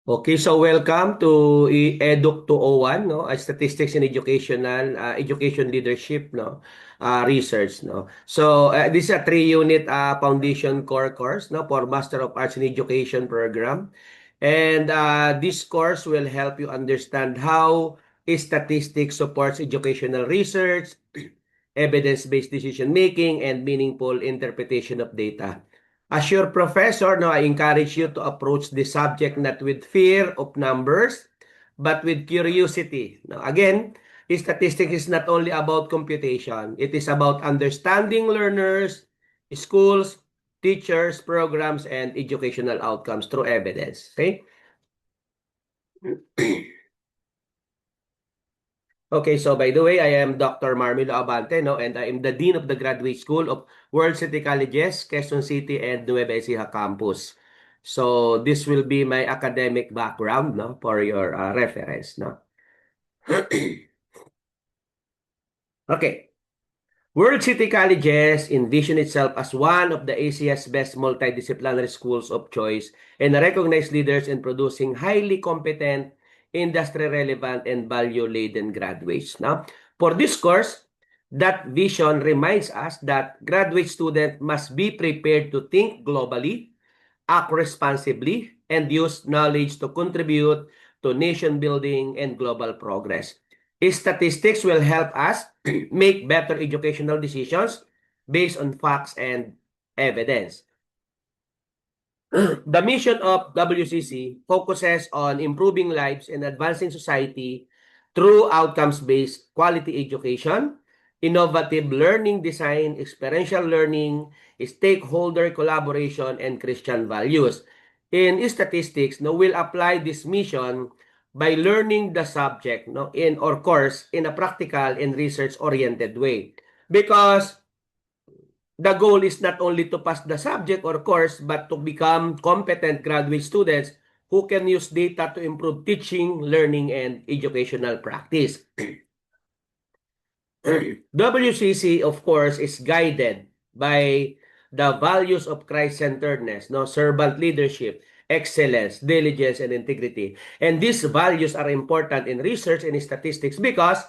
Okay, so welcome to Eduk 201, no? Statistics and Education Leadership, no? Research, no? So this is a 3-unit foundation core course, no, for Master of Arts in Education program. And this course will help you understand how statistics supports educational research, evidence-based decision making, and meaningful interpretation of data. As your professor, no, I encourage you to approach the subject not with fear of numbers, but with curiosity. Now, again, statistics is not only about computation. It is about understanding learners, schools, teachers, programs, and educational outcomes through evidence. Okay? Okay, so by the way, I am Dr. Marmilo Abante, no, and I am the Dean of the Graduate School of World City Colleges, Quezon City, and Nueva Ecija campus. So this will be my academic background, no, for your reference, no. Okay. World City Colleges envision itself as one of the Asia's best multidisciplinary schools of choice and recognized leaders in producing highly competent, industry-relevant, and value-laden graduates. Now, for this course, that vision reminds us that graduate students must be prepared to think globally, act responsibly, and use knowledge to contribute to nation building and global progress. Statistics will help us make better educational decisions based on facts and evidence. The mission of WCC focuses on improving lives and advancing society through outcomes-based quality education, innovative learning design, experiential learning, stakeholder collaboration, and Christian values. In statistics, no, we'll apply this mission by learning the subject, no, in or course in a practical and research-oriented way. Because the goal is not only to pass the subject or course, but to become competent graduate students who can use data to improve teaching, learning, and educational practice. WCC, of course, is guided by the values of Christ-centeredness, no, servant leadership, excellence, diligence, and integrity. And these values are important in research and statistics because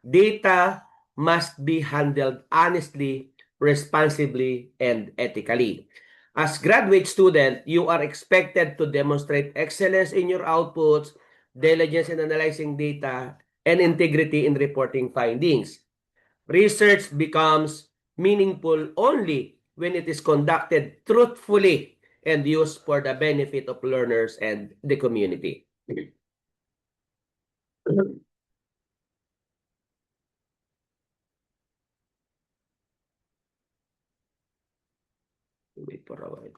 data must be handled honestly, responsibly, and ethically. As graduate student, you are expected to demonstrate excellence in your outputs, diligence in analyzing data, and integrity in reporting findings. Research becomes meaningful only when it is conducted truthfully and used for the benefit of learners and the community. Wait for a while.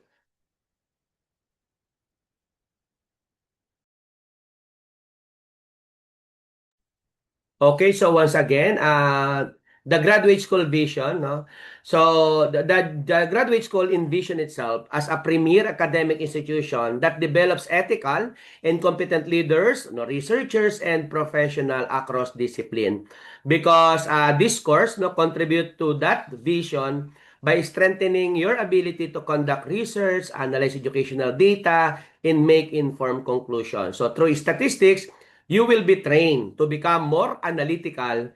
Okay, so once again, the graduate school vision, no? So the graduate school envision itself as a premier academic institution that develops ethical and competent leaders, no, researchers, and professional across discipline. Because this course no contribute to that vision by strengthening your ability to conduct research, analyze educational data, and make informed conclusions. So through statistics, you will be trained to become more analytical,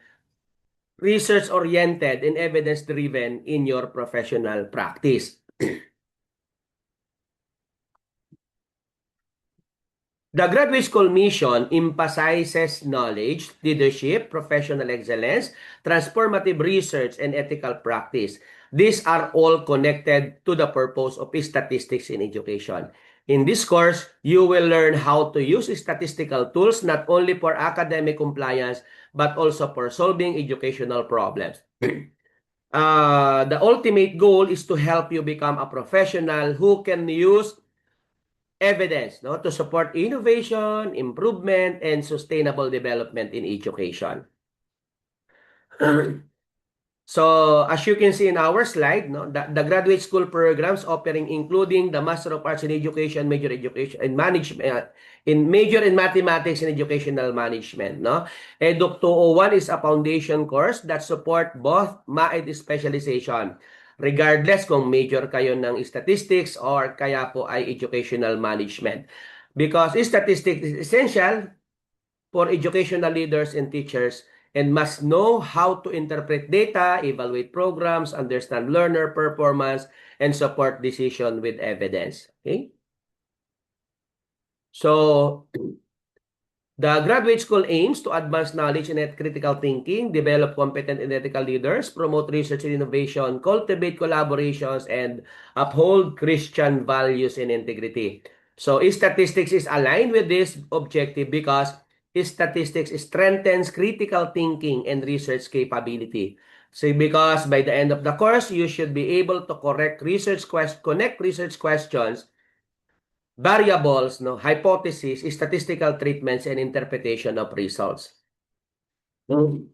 research-oriented, and evidence-driven in your professional practice. The Graduate School mission emphasizes knowledge, leadership, professional excellence, transformative research, and ethical practice. These are all connected to the purpose of statistics in education. In this course, you will learn how to use statistical tools not only for academic compliance, but also for solving educational problems. The ultimate goal is to help you become a professional who can use evidence no, to support innovation, improvement, and sustainable development in education. So, as you can see in our slide, no, the graduate school programs offering including the Master of Arts in Education, Major Education and Management, in Major in Mathematics and Educational Management, no. Eduk 201 is a foundation course that support both MAED specialization. Regardless kung major kayo ng statistics or kaya po ay educational management. because statistics is essential for educational leaders and teachers and must know how to interpret data, evaluate programs, understand learner performance, and support decision with evidence. Okay? So, the graduate school aims to advance knowledge and critical thinking, develop competent and ethical leaders, promote research and innovation, cultivate collaborations, and uphold Christian values and integrity. So, statistics is aligned with this objective because statistics strengthens critical thinking and research capability. So, because by the end of the course, you should be able to connect research questions, variables, no, hypotheses, statistical treatments, and interpretation of results. Mm.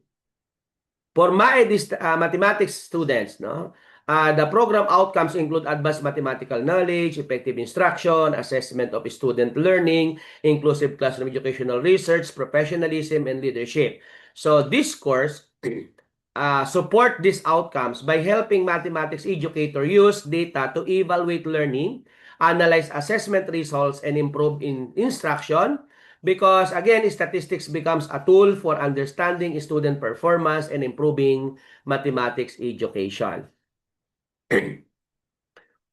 For mathematics students, no, the program outcomes include advanced mathematical knowledge, effective instruction, assessment of student learning, inclusive classroom educational research, professionalism, and leadership. So this course support these outcomes by helping mathematics educator use data to evaluate learning, analyze assessment results, and improve in instruction. Because again, statistics becomes a tool for understanding student performance and improving mathematics education.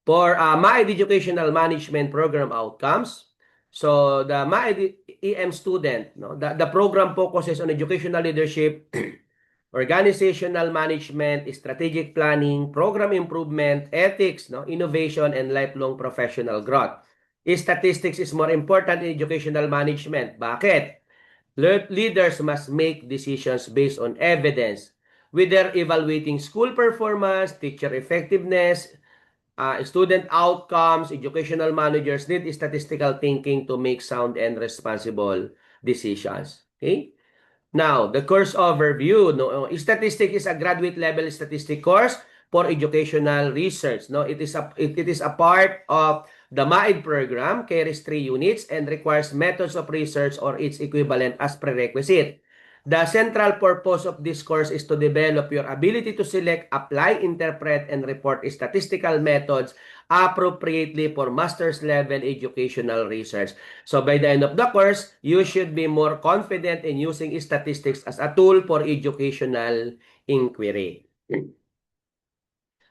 For MAED Educational Management Program outcomes, so the MAED EM student, no, the program focuses on educational leadership, organizational management, strategic planning, program improvement, ethics, no, innovation, and lifelong professional growth. Statistics is more important in educational management. Bakit? Leaders must make decisions based on evidence, whether evaluating school performance, teacher effectiveness, student outcomes. Educational managers need statistical thinking to make sound and responsible decisions. Okay? Now, the course overview. No, statistics is a graduate level statistic course for educational research. No, it is a part of the MAED program, carries 3 units, and requires methods of research or its equivalent as prerequisite. The central purpose of this course is to develop your ability to select, apply, interpret, and report statistical methods appropriately for master's level educational research. So by the end of the course, you should be more confident in using statistics as a tool for educational inquiry.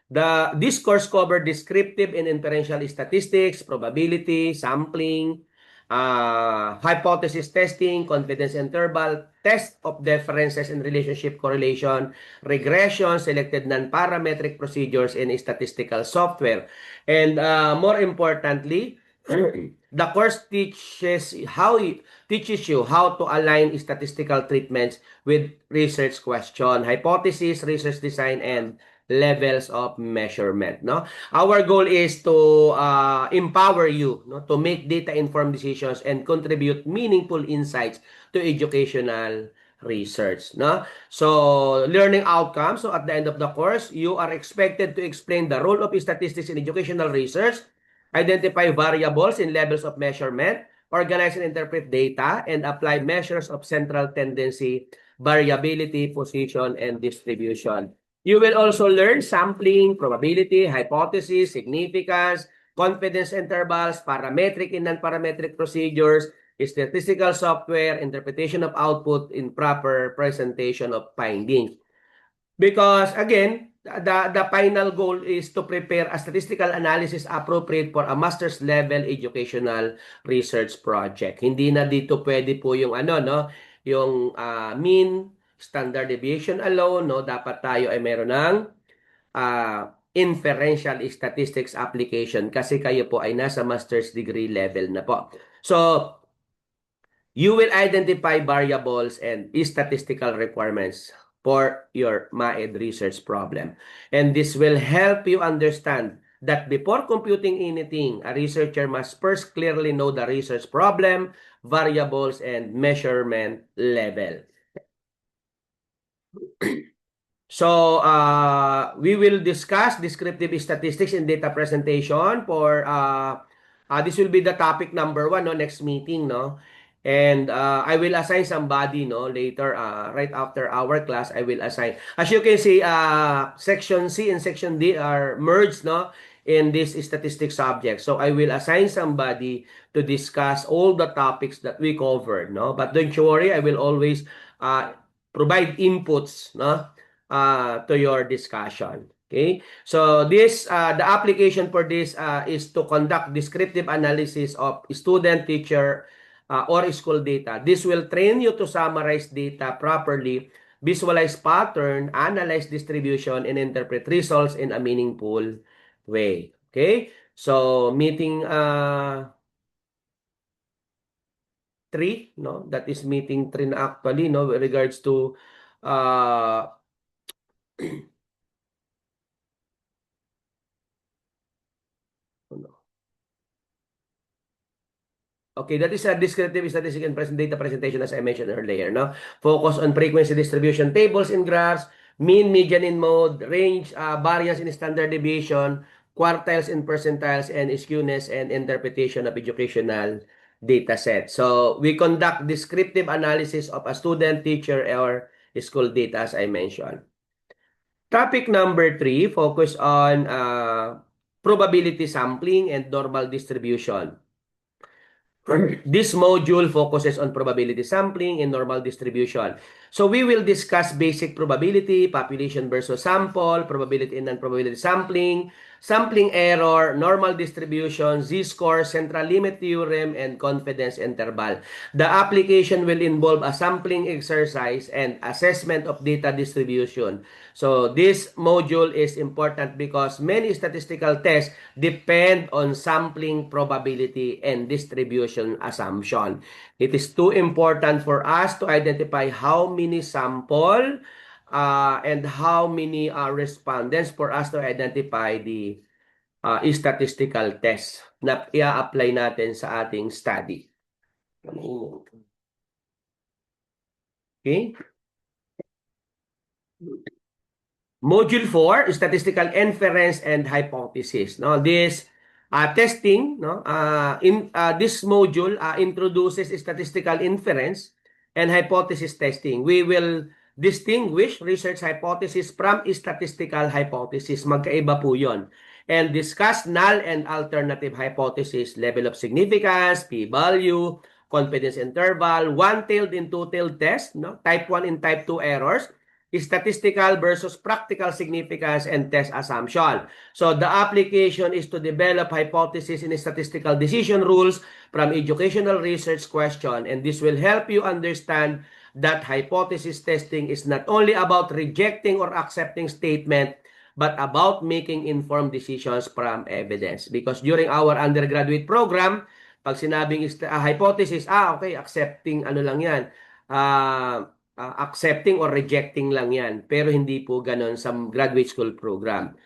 This course covered descriptive and inferential statistics, probability, sampling, hypothesis testing, confidence interval, test of differences and relationship correlation, regression, selected non-parametric procedures, and statistical software. And more importantly, the course teaches you how to align statistical treatments with research question, hypothesis, research design, and levels of measurement, no? Our goal is to empower you, no, to make data-informed decisions and contribute meaningful insights to educational research, no? So, learning outcomes. So, at the end of the course, you are expected to explain the role of statistics in educational research, identify variables in levels of measurement, organize and interpret data, and apply measures of central tendency, variability, position, and distribution. You will also learn sampling, probability, hypothesis, significance, confidence intervals, parametric and non-parametric procedures, statistical software, interpretation of output, in proper presentation of findings. Because again, the final goal is to prepare a statistical analysis appropriate for a master's level educational research project. Hindi na dito pwede po yung ano, no, yung mean standard deviation alone, no? Dapat tayo ay meron ng inferential statistics application kasi kayo po ay nasa master's degree level na po. So, you will identify variables and statistical requirements for your MAED research problem. And this will help you understand that before computing anything, a researcher must first clearly know the research problem, variables, and measurement level. So, we will discuss descriptive statistics in data presentation for, this will be the topic number 1, no, next meeting, no? And I will assign somebody, no, later, right after our class, I will assign. As you can see, Section C and Section D are merged, no? in this statistics subject. So I will assign somebody to discuss all the topics that we covered, no? But don't you worry, I will always provide inputs, no, to your discussion. Okay? So this the application for this is to conduct descriptive analysis of student, teacher, or school data. This will train you to summarize data properly, visualize pattern, analyze distribution, and interpret results in a meaningful way. Okay? So meeting 3, no? That is meeting 3 na actually, no, with regards to ano, okay, that is a descriptive statistic and present data presentation as I mentioned earlier, no? Focus on frequency distribution tables and graphs, mean, median in mode, range, variance in standard deviation, quartiles and percentiles, and skewness and interpretation of educational data set. So we conduct descriptive analysis of a student, teacher, or school data as I mentioned. Topic number 3, focus on probability sampling and normal distribution. This module focuses on probability sampling and normal distribution. So we will discuss basic probability, population versus sample, probability and non-probability sampling, sampling error, normal distribution, z-score, central limit theorem, and confidence interval. The application will involve a sampling exercise and assessment of data distribution. So this module is important because many statistical tests depend on sampling probability and distribution assumption. It is too important for us to identify how many sample and how many respondents for us to identify the statistical test na i-apply natin sa ating study. Okay? Module 4, statistical inference and hypothesis. No, this testing, no, in this module introduces statistical inference and hypothesis testing. We will distinguish research hypothesis from statistical hypothesis. Magkaiba po 'yon. And discuss null and alternative hypothesis, level of significance, p-value, confidence interval, one-tailed and two-tailed test, no, type 1 and type 2 errors, statistical versus practical significance and test assumption. So the application is to develop hypothesis and statistical decision rules from educational research question, and this will help you understand that hypothesis testing is not only about rejecting or accepting statement, but about making informed decisions from evidence. Because during our undergraduate program, pag sinabing hypothesis, okay, accepting ano lang yan, accepting or rejecting lang yan. Pero hindi po ganon sa graduate school program.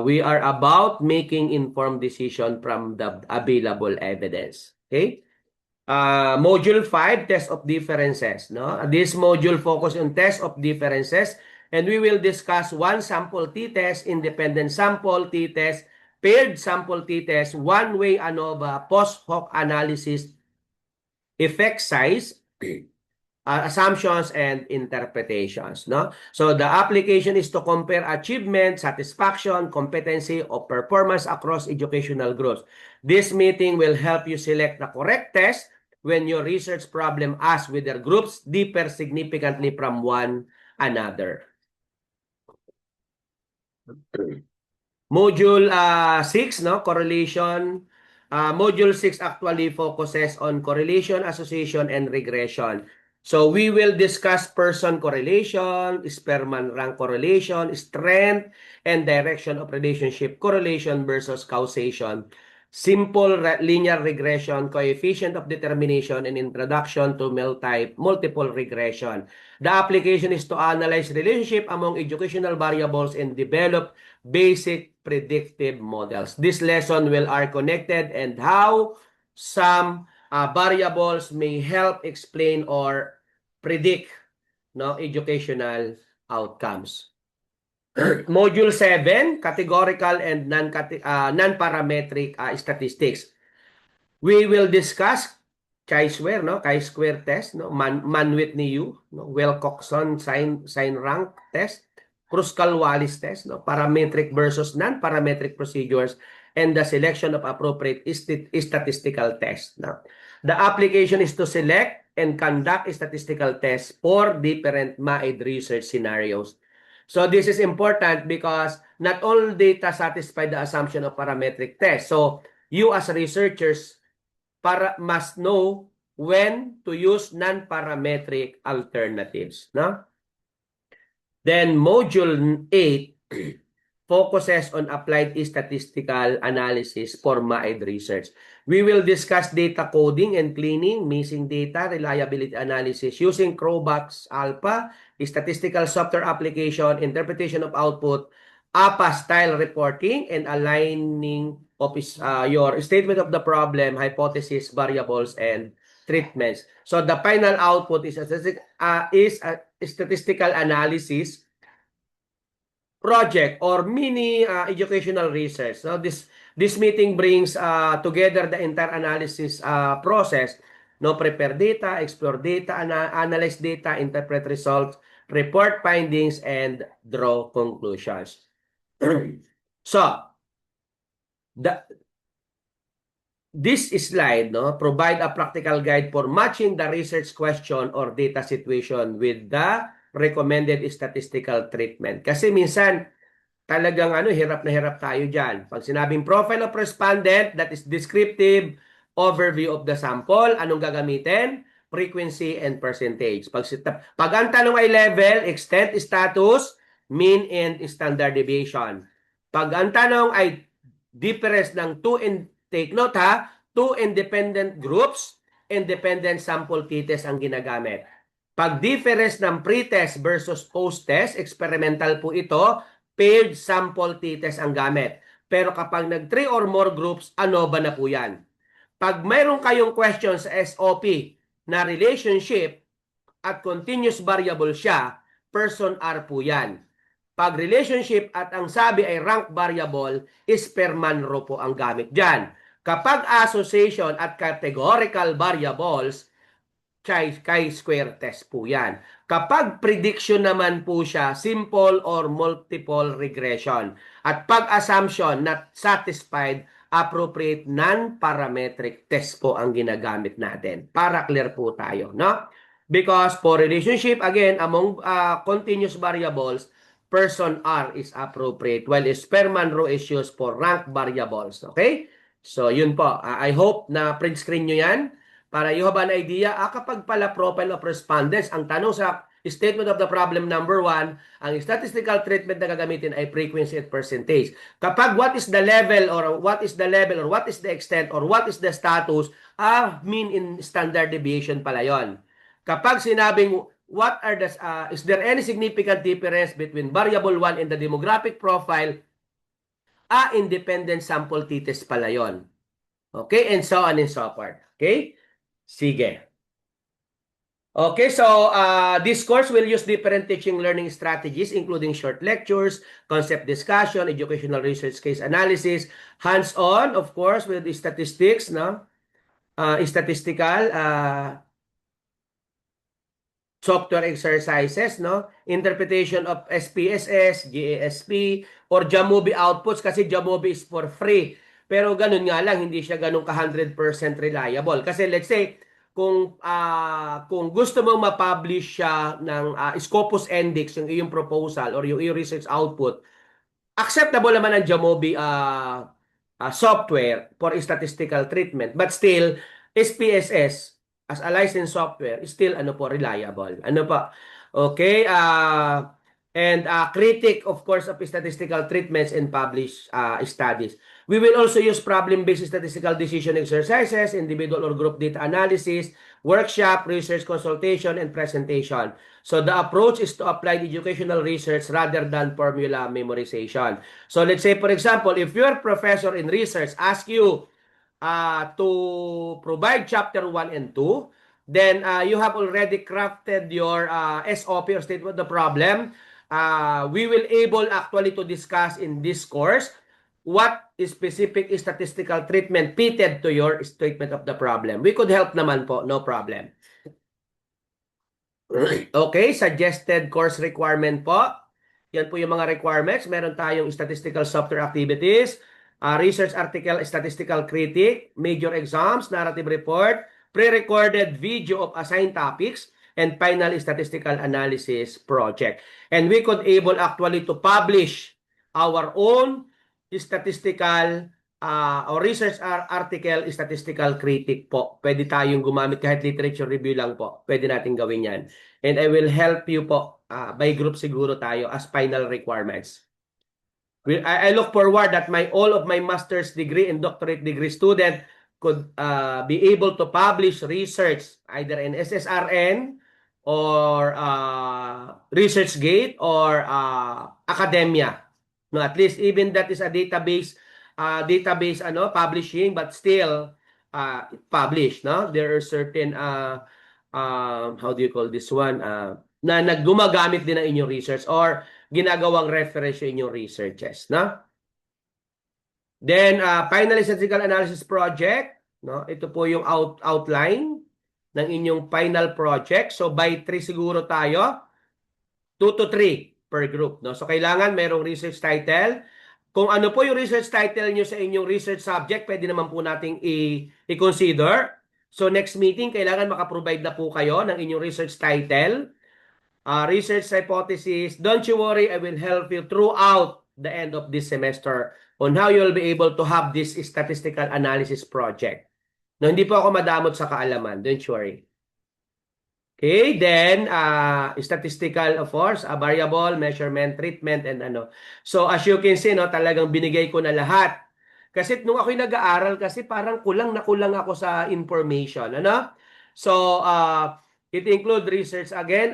We are about making informed decision from the available evidence. Okay? Module 5, test of differences. No? This module focus on test of differences, and we will discuss one sample t-test, independent sample t-test, paired sample t-test, one-way ANOVA, post-hoc analysis, effect size, assumptions and interpretations, no? So the application is to compare achievement, satisfaction, competency, or performance across educational groups. This meeting will help you select the correct test when your research problem asks whether groups differ significantly from one another. Module 6, no, correlation. Module 6 actually focuses on correlation, association, and regression. So we will discuss person correlation, Spearman rank correlation, strength and direction of relationship correlation versus causation, simple linear regression, coefficient of determination, and introduction to multiple regression. The application is to analyze relationship among educational variables and develop basic predictive models. This lesson will are connected and how some variables may help explain or predict, no, educational outcomes. Module 7, categorical and non-parametric statistics. We will discuss chi-square, no, chi-square test, no, Man-Whitney U, no, Wilcoxon sign rank test, Kruskal-Wallis test, no? Parametric versus non-parametric procedures, and the selection of appropriate statistical test. No? The application is to select and conduct statistical tests for different MAID research scenarios. So this is important because not all data satisfy the assumption of parametric test. So you as researchers must know when to use non-parametric alternatives. No? Then Module 8 focuses on applied statistical analysis for MAID research. We will discuss data coding and cleaning, missing data, reliability analysis using Crowbox Alpha, statistical software application, interpretation of output, APA style reporting, and aligning of your statement of the problem, hypothesis, variables, and treatments. So the final output is a statistical analysis project or mini educational research. So this meeting brings together the entire analysis process. No, prepare data, explore data, analyze data, interpret results, report findings, and draw conclusions. So this slide provide a practical guide for matching the research question or data situation with the recommended statistical treatment. Kasi minsan talagang hirap na hirap tayo diyan. Pag sinabing profile of respondent, that is descriptive overview of the sample, anong gagamitin? Frequency and percentage. Pag ang tanong ay level, extent, status, mean, and standard deviation. Pag ang tanong ay difference ng take note ha, two independent groups, independent sample t-test ang ginagamit. Pag difference ng pre-test versus post-test, experimental po ito, paired sample t-test ang gamit. Pero kapag nag-3 or more groups, ano ba na po yan? Pag mayroon kayong question sa SOP na relationship at continuous variable siya, person R po yan. Pag relationship at ang sabi ay rank variable, is per man row po ang gamit dyan. Kapag association at categorical variables, chi-square test po yan. Kapag prediction naman po siya, simple or multiple regression. At pag assumption not satisfied, appropriate non-parametric test po ang ginagamit natin. Para clear po tayo, no? Because for relationship, again, among continuous variables, person R is appropriate, while Spearman row is used for rank variables. Okay? So, yun po. I hope na print screen nyo yan para you have an idea. Kapag pala profile of respondents, ang tanong sa statement of the problem number 1, ang statistical treatment na gagamitin ay frequency and percentage. Kapag what is the level or what is the extent or what is the status, mean in standard deviation pala yon. Kapag sinabing what are the is there any significant difference between variable 1 and the demographic profile, independent sample t-test pala yon. Okay, and so on and so forth. Okay? Sige. Okay, so this course will use different teaching learning strategies including short lectures, concept discussion, educational research case analysis, hands-on, of course, with the statistics, no? Statistical software exercises, no? Interpretation of SPSS, GASP, or Jamovi outputs kasi Jamovi is for free. Pero ganun nga lang, hindi siya ganun ka 100% reliable. Kasi let's say, kung gusto mong ma-publish siya ng Scopus Index, yung iyong proposal or yung iyong research output, acceptable naman ang Jamovi software for statistical treatment. But still, SPSS, as a licensed software, is still reliable. Okay? And critic, of course, of statistical treatments and published studies. We will also use problem-based statistical decision exercises, individual or group data analysis, workshop, research consultation, and presentation. So the approach is to apply educational research rather than formula memorization. So let's say, for example, if your professor in research asks you to provide chapter 1 and 2, then you have already crafted your SOP or statement of the problem. We will able actually to discuss in this course what is specific statistical treatment fitted to your statement of the problem. We could help naman po, no problem. Okay, suggested course requirement po Yan po yung mga requirements. Meron tayong statistical software activities, research article, statistical critic, major exams, narrative report, pre-recorded video of assigned topics, and final statistical analysis project. And we could able actually to publish our own statistical or research article, statistical critic po. Pwede tayong gumamit kahit literature review lang po. Pwede natin gawin yan. And I will help you po. By group siguro tayo as final requirements. I look forward that all of my master's degree and doctorate degree student could be able to publish research either in SSRN or ResearchGate or academia. No, at least even that is a database publishing, but still published. No, there are certain how do you call this one na naggumagamit din ng inyong research or ginagawang reference yung inyong researches, no? Then final statistical analysis project, no? Ito po yung outline ng inyong final project. So by 3 siguro tayo, 2 to 3 per group, no? So kailangan merong research title. Kung ano po yung research title nyo sa inyong research subject, pwede naman po nating i-consider. So next meeting, kailangan makaprovide na po kayo ng inyong research title. Research hypothesis. Don't you worry, I will help you throughout the end of this semester on how you will be able to have this statistical analysis project. No, hindi po ako madamot sa kaalaman. Don't you worry. Okay, then statistical, of course, a variable, measurement, treatment, and ano. So as you can see, no, talagang binigay ko na lahat. Kasi nung ako'y nag-aaral, kasi parang kulang na kulang ako sa information. Ano? So, it include research again.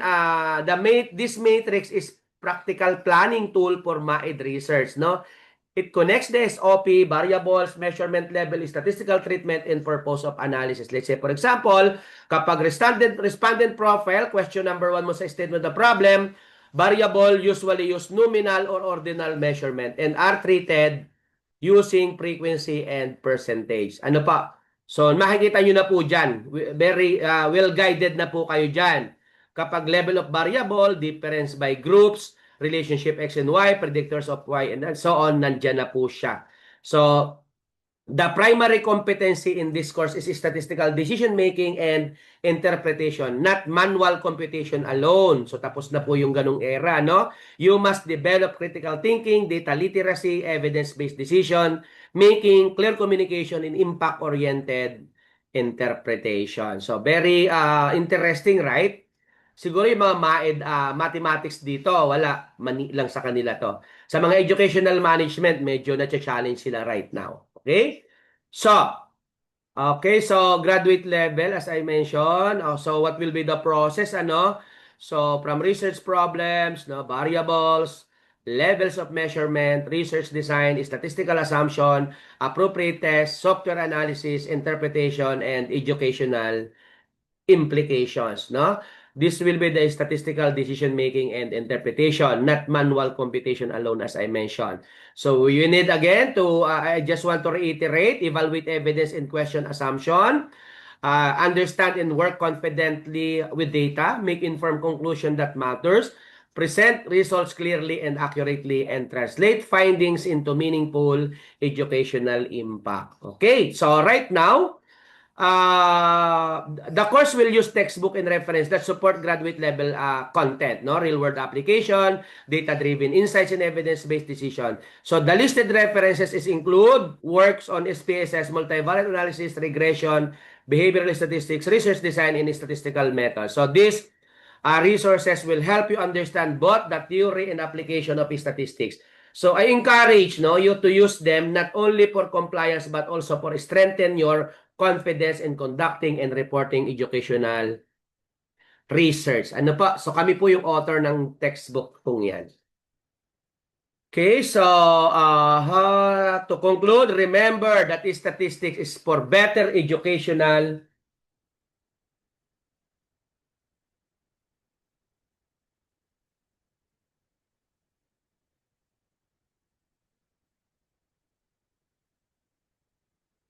This matrix is practical planning tool for MAID research. No? It connects the SOP, variables, measurement level, statistical treatment, and purpose of analysis. Let's say, for example, kapag respondent profile, question number 1 mo sa statement of the problem, variable usually use nominal or ordinal measurement and are treated using frequency and percentage. Ano pa? So, makikita nyo na po dyan. Very well-guided na po kayo dyan. Kapag level of variable, difference by groups, relationship X and Y, predictors of Y, and so on, nandyan na po siya. So, the primary competency in this course is statistical decision-making and interpretation, not manual computation alone. So, tapos na po yung ganong era, no? You must develop critical thinking, data literacy, evidence-based decision, making, clear communication, and impact-oriented interpretation. So, very interesting, right? Siguro yung mga mathematics dito, wala, mani lang sa kanila to. Sa mga educational management, medyo na-challenge sila right now. Okay? So graduate level, as I mentioned. So what will be the process, ano? So from research problems, no, variables, levels of measurement, research design, statistical assumption, appropriate test, software analysis, interpretation, and educational implications, no? This will be the statistical decision making and interpretation, not manual computation alone, as I mentioned. So you need again to, I just want to reiterate, evaluate evidence and question assumption, understand and work confidently with data, make informed conclusion that matters, present results clearly and accurately, and translate findings into meaningful educational impact. Okay, so right now, the course will use textbook and reference that support graduate level content, no, real world application, data driven insights, and evidence based decision. So the listed references include works on SPSS, multivariate analysis, regression, behavioral statistics, research design, and statistical methods. So these resources will help you understand both the theory and application of statistics. So I encourage, no, you to use them not only for compliance but also for strengthen your confidence in conducting and reporting educational research. Ano pa? So kami po yung author ng textbook pong yan. Okay, so to conclude, remember that statistics is for better educational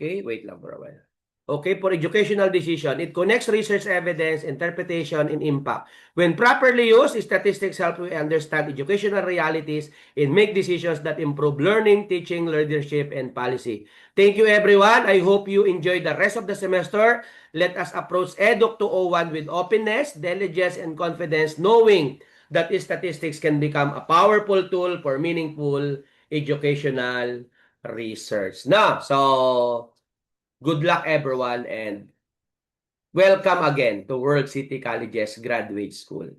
Okay, wait lang for a while. Okay, for educational decision. It connects research evidence, interpretation, and impact. When properly used, statistics help you understand educational realities and make decisions that improve learning, teaching, leadership, and policy. Thank you, everyone. I hope you enjoy the rest of the semester. Let us approach EDUC 201 with openness, diligence, and confidence, knowing that statistics can become a powerful tool for meaningful educational research. Now, so good luck everyone and welcome again to World City College's Graduate School.